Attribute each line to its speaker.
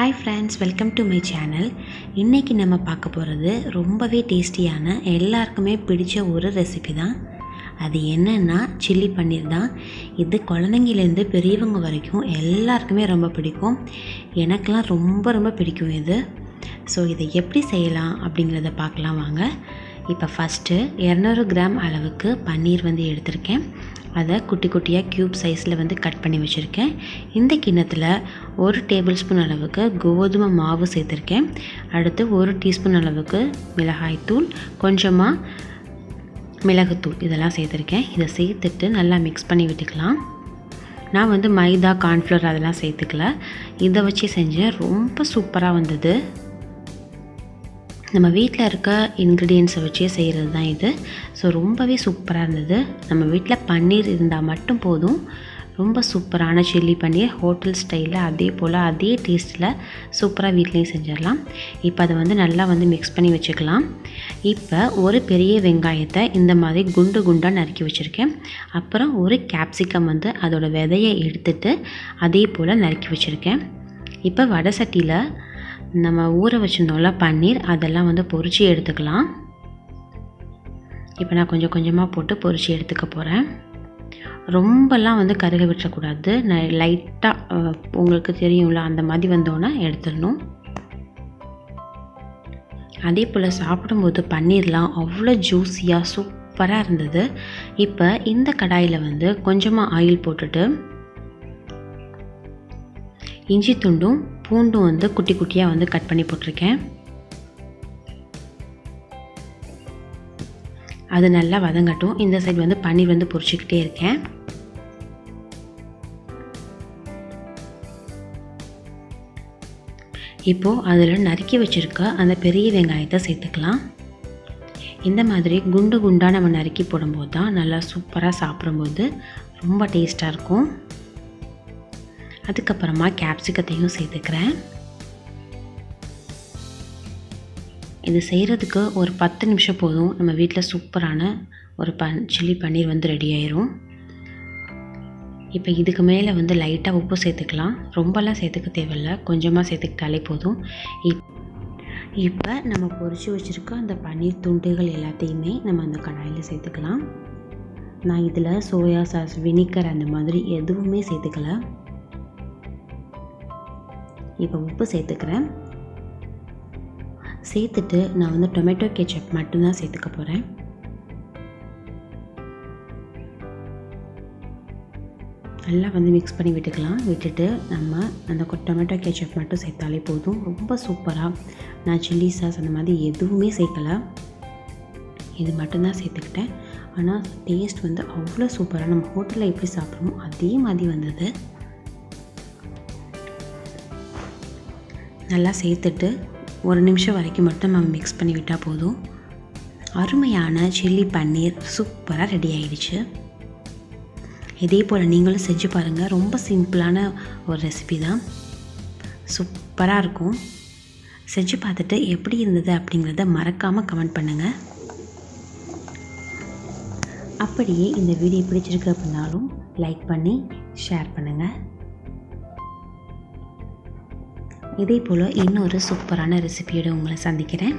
Speaker 1: Hi friends, welcome to my channel. இன்றைக்கி நம்ம பார்க்க போகிறது ரொம்பவே டேஸ்டியான எல்லாருக்குமே பிடிச்ச ஒரு ரெசிபி தான். அது என்னென்னா சில்லி பன்னீர் தான். இது குழந்தைங்கலேருந்து பெரியவங்க வரைக்கும் எல்லாருக்குமே ரொம்ப பிடிக்கும். எனக்கெலாம் ரொம்ப பிடிக்கும் இது. ஸோ இதை எப்படி செய்யலாம் அப்படிங்கிறத பார்க்கலாம் வாங்க. இப்போ ஃபஸ்ட்டு 200 கிராம் அளவுக்கு பன்னீர் எடுத்திருக்கேன். அதை குட்டி குட்டியாக க்யூப் சைஸில் கட் பண்ணி வச்சுருக்கேன். இந்த கிண்ணத்தில் 1 டேபிள் ஸ்பூன் அளவுக்கு கோதுமை மாவு சேர்த்துருக்கேன். அடுத்து 1 டீஸ்பூன் அளவுக்கு மிளகாய்த்தூள், கொஞ்சமாக மிளகுத்தூள் இதெல்லாம் சேர்த்துருக்கேன். இதை சேர்த்துட்டு நல்லா மிக்ஸ் பண்ணி விட்டுக்கலாம். நான் மைதா, கார்ன்ஃப்ளவர் அதெல்லாம் சேர்த்துக்கல. இதை வச்சு செஞ்சேன். ரொம்ப சூப்பராக வந்தது. நம்ம வீட்டில் இருக்க இன்க்ரீடியன்ஸை வச்சே செய்கிறது தான் இது. ஸோ ரொம்பவே சூப்பராக இருந்தது. நம்ம வீட்டில் பன்னீர் இருந்தால் மட்டும் போதும். ரொம்ப சூப்பரான சில்லி பன்னீர் ஹோட்டல் ஸ்டைலில் அதே டேஸ்ட்டில் சூப்பராக வீட்லேயும் செஞ்சிடலாம். இப்போ அதை நல்லா மிக்ஸ் பண்ணி வச்சுக்கலாம். இப்போ ஒரு பெரிய வெங்காயத்தை இந்த மாதிரி குண்டாக நறுக்கி வச்சுருக்கேன். அப்புறம் ஒரு கேப்சிகம் அதோட விதையை எடுத்துட்டு அதே போல் நறுக்கி வச்சுருக்கேன். இப்போ வடை சட்டியில் நம்ம ஊற வச்சுருந்தோம்ல பன்னீர், அதெல்லாம் பொரிச்சு எடுத்துக்கலாம். இப்போ நான் கொஞ்சமாக போட்டு பொரிச்சு எடுத்துக்க போகிறேன். ரொம்பலாம் கருக விட்டுறக்கூடாது. நான் லைட்டாக உங்களுக்கு தெரியும்ல அந்த மாதிரி வந்தோன்னே எடுத்துடணும். அதே போல் சாப்பிடும்போது பன்னீர்லாம் அவ்வளோ ஜூஸியாக சூப்பராக இருந்தது. இப்போ இந்த கடாயில் கொஞ்சமாக ஆயில் போட்டுட்டு இஞ்சி துண்டும் பூண்டும் குட்டி குட்டியாக கட் பண்ணி போட்டிருக்கேன். அது நல்லா வதங்கட்டும். இந்த சைடு பன்னீர் பொரிச்சுக்கிட்டே இருக்கேன். இப்போது அதில் நறுக்கி வச்சுருக்க அந்த பெரிய வெங்காயத்தை சேர்த்துக்கலாம். இந்த மாதிரி குண்டாக நம்ம நறுக்கி போடும்போது தான் நல்லா சூப்பராக சாப்பிடும்போது ரொம்ப டேஸ்ட்டாக இருக்கும். அதுக்கப்புறமா கேப்சிகத்தையும் சேர்த்துக்கிறேன். இது செய்கிறதுக்கு ஒரு 10 நிமிஷம் போதும். நம்ம வீட்டில் சூப்பரான ஒரு சில்லி பன்னீர் ரெடி ஆயிரும். இப்போ இதுக்கு மேலே லைட்டாக உப்பு சேர்த்துக்கலாம். ரொம்பலாம் சேர்த்துக்க தேவையில்லை, கொஞ்சமாக சேர்த்துக்கிட்டாலே போதும். இப்போ நம்ம பொரிச்சு வச்சுருக்க அந்த பன்னீர் துண்டுகள் எல்லாத்தையுமே நம்ம அந்த கடாயில் சேர்த்துக்கலாம். நான் இதில் சோயா சாஸ், வினிகர் அந்த மாதிரி எதுவுமே சேர்த்துக்கல. இப்போ உப்பு சேர்த்துக்கிறேன். சேர்த்துட்டு நான் டொமேட்டோ கெச்சப் மட்டும்தான் சேர்த்துக்க போகிறேன். நல்லா மிக்ஸ் பண்ணி விட்டுக்கலாம். விட்டுட்டு நம்ம அந்த டொமேட்டோ கெச்சப் மட்டும் சேர்த்தாலே போதும். ரொம்ப சூப்பராக. நான் சில்லி சாஸ் அந்த மாதிரி எதுவுமே சேர்க்கலை, இது மட்டும்தான் சேர்த்துக்கிட்டேன். ஆனால் டேஸ்ட் அவ்வளோ சூப்பராக நம்ம ஹோட்டலில் எப்படி சாப்பிட்றோமோ அதே மாதிரி வந்தது. நல்லா சேர்த்துட்டு 1 நிமிஷம் வரைக்கும் மட்டும் நம்ம மிக்ஸ் பண்ணி விட்டால் போதும். அருமையான சில்லி பன்னீர் சூப்பராக ரெடி ஆகிடுச்சு. இதே போல் நீங்களும் செஞ்சு பாருங்கள். ரொம்ப சிம்பிளான ஒரு ரெசிபி தான், சூப்பராக இருக்கும். செஞ்சு பார்த்துட்டு எப்படி இருந்தது அப்படிங்கிறத மறக்காமல் கமெண்ட் பண்ணுங்கள். அப்படியே இந்த வீடியோ பிடிச்சிருக்கு அப்படின்னாலும் லைக் பண்ணி ஷேர் பண்ணுங்கள். இதே போல் இன்னொரு சூப்பரான ரெசிபியோடு உங்களை சந்திக்கிறேன்.